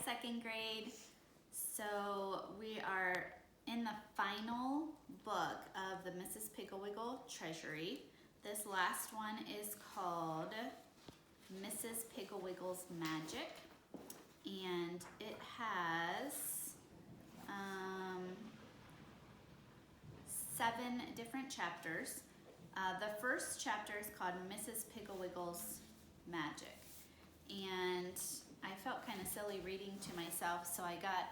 second grade. So we are in the final book of the Mrs. Piggle Wiggle Treasury. This last one is called Mrs. Piggle Wiggle's Magic, and it has 7 different chapters. The first chapter is called Mrs. Piggle Wiggle's Magic, and I felt kind of silly reading to myself, so I got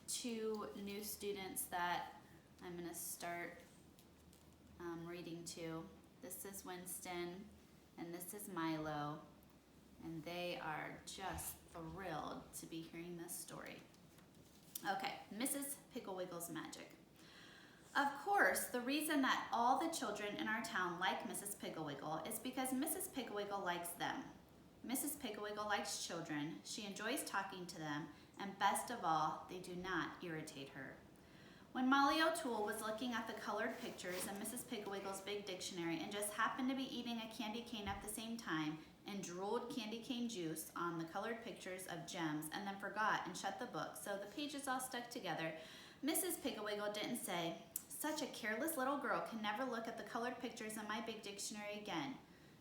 2 new students that I'm going to start reading to. This is Winston and this is Milo, and they are just thrilled to be hearing this story. Okay, Mrs. Piggle Wiggle's Magic. Of course, the reason that all the children in our town like Mrs. Piggle Wiggle is because Mrs. Piggle Wiggle likes them. Mrs. Piggle Wiggle likes children, she enjoys talking to them, and best of all, they do not irritate her. When Molly O'Toole was looking at the colored pictures in Mrs. Piggle Wiggle's big dictionary and just happened to be eating a candy cane at the same time and drooled candy cane juice on the colored pictures of gems and then forgot and shut the book so the pages all stuck together, Mrs. Piggle Wiggle didn't say, "Such a careless little girl can never look at the colored pictures in my big dictionary again."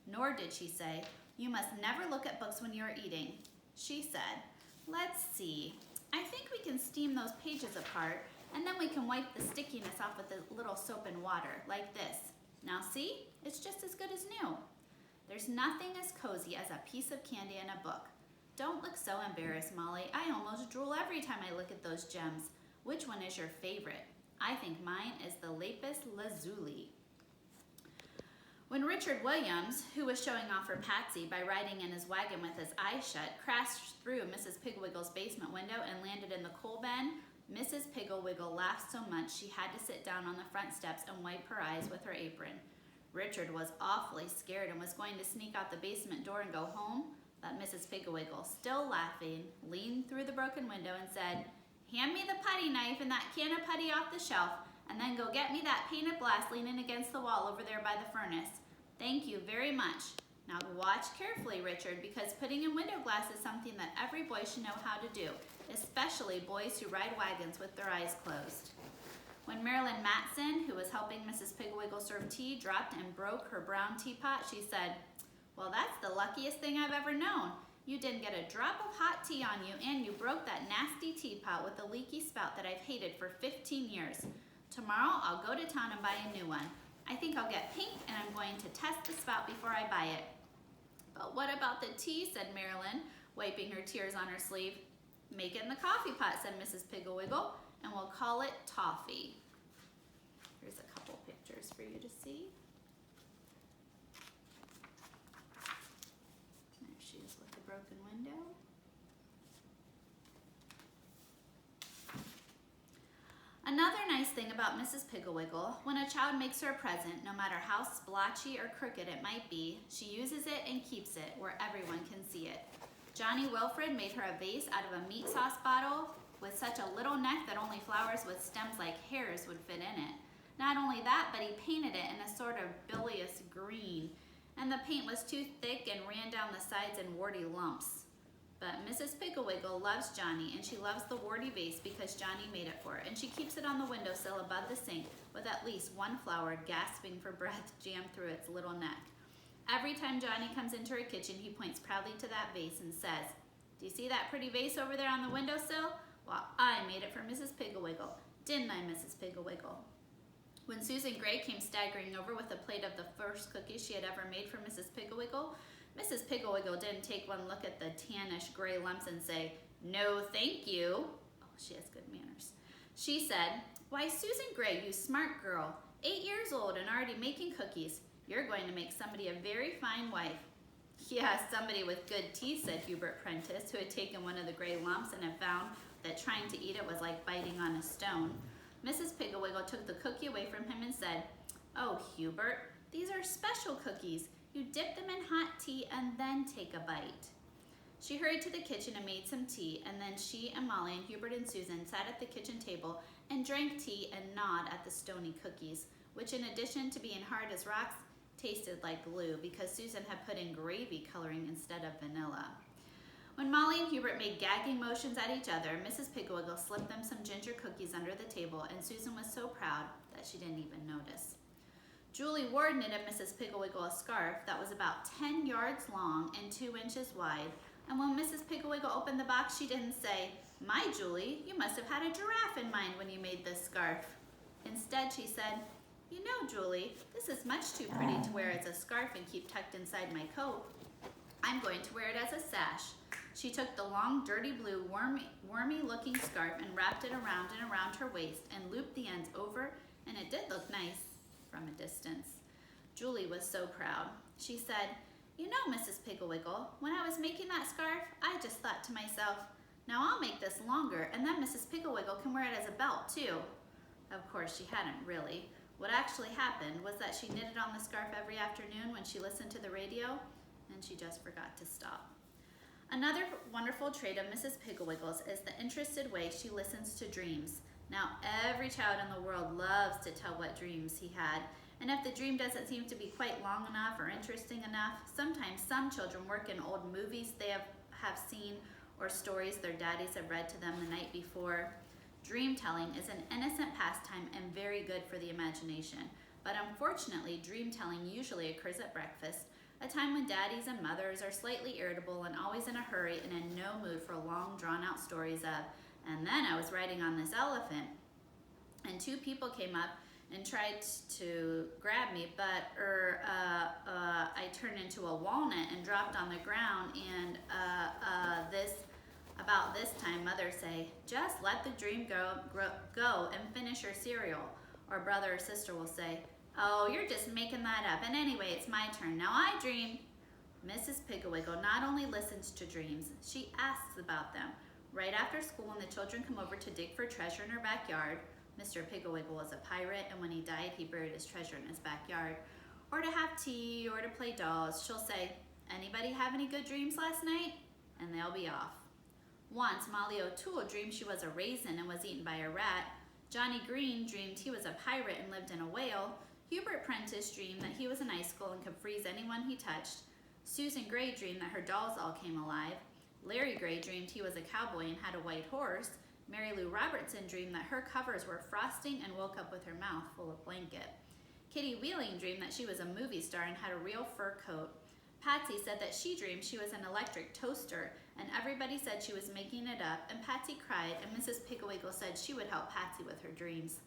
Nor did she say, "You must never look at books when you are eating." She said, "Let's see, I think we can steam those pages apart and then we can wipe the stickiness off with a little soap and water, like this. Now see, it's just as good as new. There's nothing as cozy as a piece of candy in a book. Don't look so embarrassed, Molly. I almost drool every time I look at those gems. Which one is your favorite? I think mine is the lapis lazuli." When Richard Williams, who was showing off for Patsy by riding in his wagon with his eyes shut, crashed through Mrs. Piggle Wiggle's basement window and landed in the coal bin, Mrs. Piggle Wiggle laughed so much she had to sit down on the front steps and wipe her eyes with her apron. Richard was awfully scared and was going to sneak out the basement door and go home, but Mrs. Piggle Wiggle, still laughing, leaned through the broken window and said, "Hand me the putty knife and that can of putty off the shelf, and then go get me that pane of glass leaning against the wall over there by the furnace. Thank you very much. Now watch carefully, Richard, because putting in window glass is something that every boy should know how to do, especially boys who ride wagons with their eyes closed." When Marilyn Matson, who was helping Mrs. Piggle Wiggle serve tea, dropped and broke her brown teapot, she said, "Well, that's the luckiest thing I've ever known. You didn't get a drop of hot tea on you, and you broke that nasty teapot with the leaky spout that I've hated for 15 years. Tomorrow, I'll go to town and buy a new one. I think I'll get pink, and I'm going to test the spout before I buy it." "But what about the tea?" said Marilyn, wiping her tears on her sleeve. "Make it in the coffee pot," said Mrs. Piggle Wiggle, "and we'll call it Toffee." Here's a couple pictures for you to see. There she is with the broken window. Another nice thing about Mrs. Piggle Wiggle, when a child makes her a present, no matter how splotchy or crooked it might be, she uses it and keeps it where everyone can see it. Johnny Wilfred made her a vase out of a meat sauce bottle with such a little neck that only flowers with stems like hairs would fit in it. Not only that, but he painted it in a sort of bilious green, and the paint was too thick and ran down the sides in warty lumps. But Mrs. Piggle Wiggle loves Johnny, and she loves the warty vase because Johnny made it for her, and she keeps it on the windowsill above the sink with at least one flower gasping for breath jammed through its little neck. Every time Johnny comes into her kitchen, he points proudly to that vase and says, "Do you see that pretty vase over there on the windowsill? Well, I made it for Mrs. Piggle Wiggle. Didn't I, Mrs. Piggle Wiggle?" When Susan Gray came staggering over with a plate of the first cookies she had ever made for Mrs. Piggle Wiggle, Mrs. Piggle Wiggle didn't take one look at the tannish gray lumps and say, "No, thank you." Oh, she has good manners. She said, "Why, Susan Gray, you smart girl, 8 years old and already making cookies. You're going to make somebody a very fine wife." "Yeah, somebody with good teeth," said Hubert Prentice, who had taken one of the gray lumps and had found that trying to eat it was like biting on a stone. Mrs. Piggle Wiggle took the cookie away from him and said, "Oh, Hubert, these are special cookies. You dip them in hot tea and then take a bite." She hurried to the kitchen and made some tea, and then she and Molly and Hubert and Susan sat at the kitchen table and drank tea and gnawed at the stony cookies, which in addition to being hard as rocks, tasted like glue because Susan had put in gravy coloring instead of vanilla. When Molly and Hubert made gagging motions at each other, Mrs. Piggle slipped them some ginger cookies under the table, and Susan was so proud that she didn't even notice. Julie Ward knitted Mrs. Piggle a scarf that was about 10 yards long and 2 inches wide, and when Mrs. Piggle opened the box, she didn't say, "My Julie, you must have had a giraffe in mind when you made this scarf." Instead, she said, "You know, Julie, this is much too pretty to wear as a scarf and keep tucked inside my coat. I'm going to wear it as a sash." She took the long, dirty blue, wormy-looking scarf and wrapped it around and around her waist and looped the ends over, and it did look nice from a distance. Julie was so proud. She said, "You know, Mrs. Piggle, when I was making that scarf, I just thought to myself, now I'll make this longer, and then Mrs. Piggle can wear it as a belt, too." Of course, she hadn't really. What actually happened was that she knitted on the scarf every afternoon when she listened to the radio, and she just forgot to stop. Another wonderful trait of Mrs. Piggle is the interested way she listens to dreams. Now, every child in the world loves to tell what dreams he had, and if the dream doesn't seem to be quite long enough or interesting enough, sometimes some children work in old movies they have seen or stories their daddies have read to them the night before. Dream telling is an innocent pastime and very good for the imagination, but unfortunately, dream telling usually occurs at breakfast, a time when daddies and mothers are slightly irritable and always in a hurry and in no mood for long, drawn-out stories of, "And then I was riding on this elephant, and 2 people came up and tried to grab me, but I turned into a walnut and dropped on the ground, and about this time, mother say, 'Just let the dream go and finish your cereal.' Or brother or sister will say, 'Oh, you're just making that up, and anyway, it's my turn. Now I dream.'" Mrs. Piggle not only listens to dreams, she asks about them. Right after school, when the children come over to dig for treasure in her backyard, Mr. Piggle was a pirate, and when he died, he buried his treasure in his backyard, or to have tea or to play dolls, she'll say, "Anybody have any good dreams last night?" And they'll be off. Once, Molly O'Toole dreamed she was a raisin and was eaten by a rat. Johnny Green dreamed he was a pirate and lived in a whale. Hubert Prentice dreamed that he was an icicle and could freeze anyone he touched. Susan Gray dreamed that her dolls all came alive. Larry Gray dreamed he was a cowboy and had a white horse. Mary Lou Robertson dreamed that her covers were frosting and woke up with her mouth full of blanket. Kitty Wheeling dreamed that she was a movie star and had a real fur coat. Patsy said that she dreamed she was an electric toaster, and everybody said she was making it up, and Patsy cried, and Mrs. Piggle said she would help Patsy with her dreams.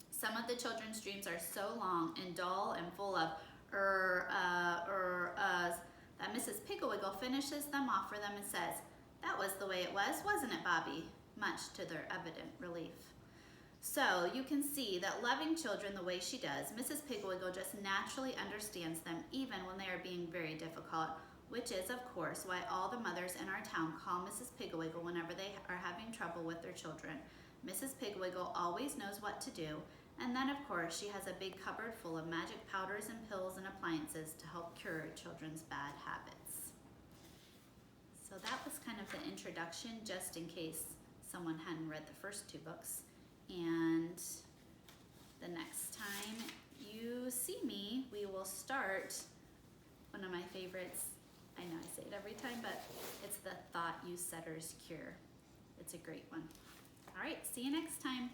Some of the children's dreams are so long and dull and full of that Mrs. Piggle finishes them off for them and says, "That was the way it was, wasn't it, Bobby?" much to their evident relief. So you can see that loving children the way she does, Mrs. Piggle just naturally understands them even when they are being very difficult, which is, of course, why all the mothers in our town call Mrs. Piggle whenever they are having trouble with their children. Mrs. Piggle always knows what to do, and then, of course, she has a big cupboard full of magic powders and pills and appliances to help cure children's bad habits. So that was kind of the introduction, just in case someone hadn't read the first 2 books. And the next time you see me, we will start one of my favorites. I know I say it every time, but it's the Thought You Setter's Cure. It's a great one. All right, see you next time.